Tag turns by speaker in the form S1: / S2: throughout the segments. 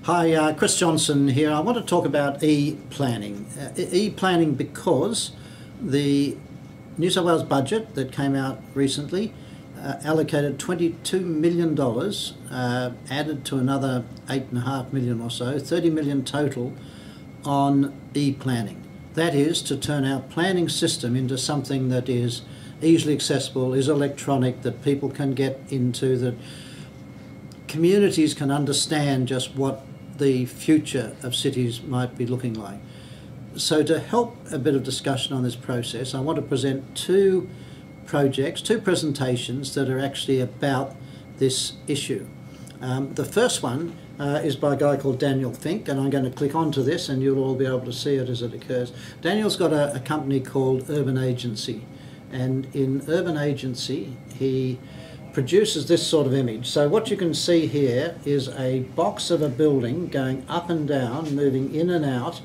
S1: Hi, Chris Johnson here. I want to talk about e-planning. E-planning because the New South Wales budget that came out recently allocated $22 million, added to another $8.5 million or so, 30 million total on e-planning. That is to turn our planning system into something that is easily accessible, is electronic, that people can get into, that communities can understand just what the future of cities might be looking like. So to help a bit of discussion on this process, I want to present two projects, two presentations that are actually about this issue. The first one is by a guy called Daniel Fink, and I'm going to click onto this and you'll all be able to see it as it occurs. Daniel's got a company called Urban Agency, and in Urban Agency he produces this sort of image. So what you can see here is a box of a building going up and down, moving in and out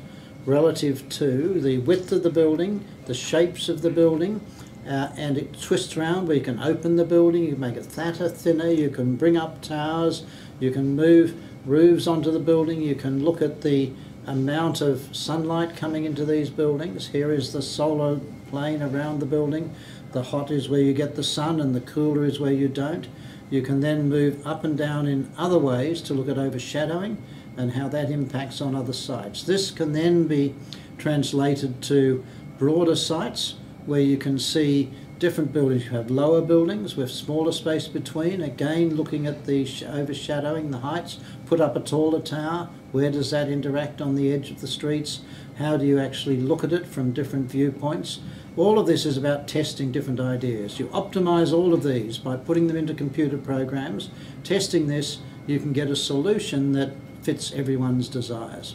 S1: relative to the width of the building, the shapes of the building, and it twists around where you can open the building, you can make it fatter, thinner, you can bring up towers, you can move roofs onto the building, you can look at the amount of sunlight coming into these buildings. Here is the solar plane around the building. The hot is where you get the sun and the cooler is where you don't. You can then move up and down in other ways to look at overshadowing and how that impacts on other sites. This can then be translated to broader sites where you can see different buildings. You have lower buildings with smaller space between, again looking at the overshadowing, the heights. Put up a taller tower, where does that interact on the edge of the streets? How do you actually look at it from different viewpoints? All of this is about testing different ideas. You optimize all of these by putting them into computer programs. Testing this, you can get a solution that fits everyone's desires.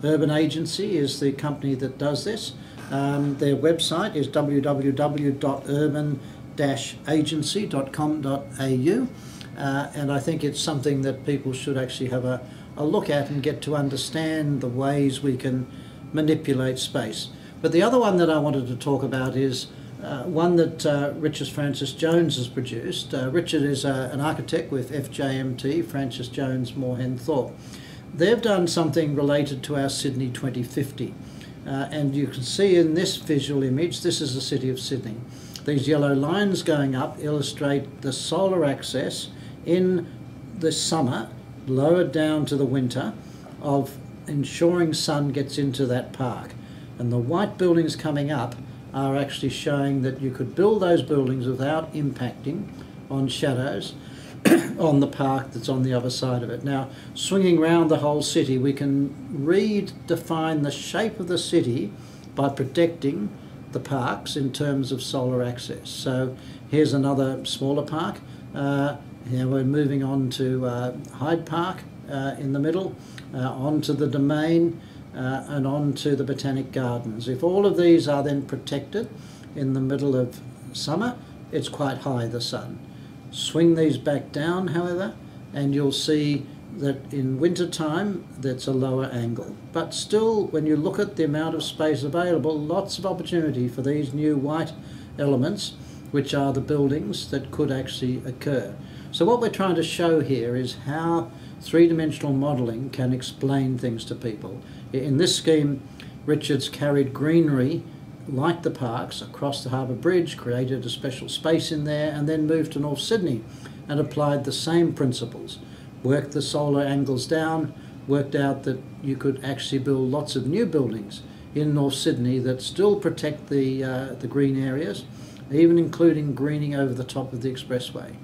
S1: Urban Agency is the company that does this. Their website is www.urban-agency.com.au, and I think it's something that people should actually have a look at and get to understand the ways we can manipulate space. But the other one that I wanted to talk about is one that Richard Francis Jones has produced. Richard is an architect with FJMT, Francis Jones Moorhen Thorpe. They've done something related to our Sydney 2050. And you can see in this visual image, this is the city of Sydney. These yellow lines going up illustrate the solar access in the summer, lowered down to the winter, of ensuring sun gets into that park. And the white buildings coming up are actually showing that you could build those buildings without impacting on shadows on the park that's on the other side of it. Now, swinging around the whole city, we can redefine the shape of the city by protecting the parks in terms of solar access. So here's another smaller park. Here we're moving on to Hyde Park in the middle, onto the Domain, and onto the Botanic Gardens. If all of these are then protected in the middle of summer, it's quite high, the sun. Swing these back down, however, and you'll see that in winter time that's a lower angle. But still, when you look at the amount of space available, lots of opportunity for these new white elements, which are the buildings that could actually occur. So what we're trying to show here is how three-dimensional modelling can explain things to people. In this scheme, Richard's carried greenery like the parks across the Harbour Bridge, created a special space in there, and then moved to North Sydney and applied the same principles. Worked the solar angles down, worked out that you could actually build lots of new buildings in North Sydney that still protect the green areas, even including greening over the top of the expressway.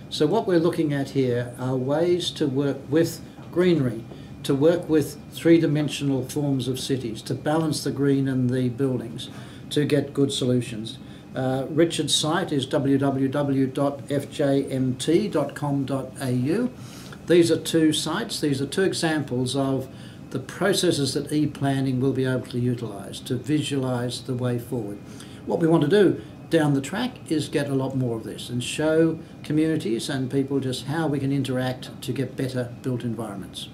S1: So what we're looking at here are ways to work with greenery, to work with three-dimensional forms of cities, to balance the green and the buildings, to get good solutions. Richard's site is www.fjmt.com.au. These are two sites, these are two examples of the processes that e-planning will be able to utilise to visualise the way forward. What we want to do down the track is get a lot more of this and show communities and people just how we can interact to get better built environments.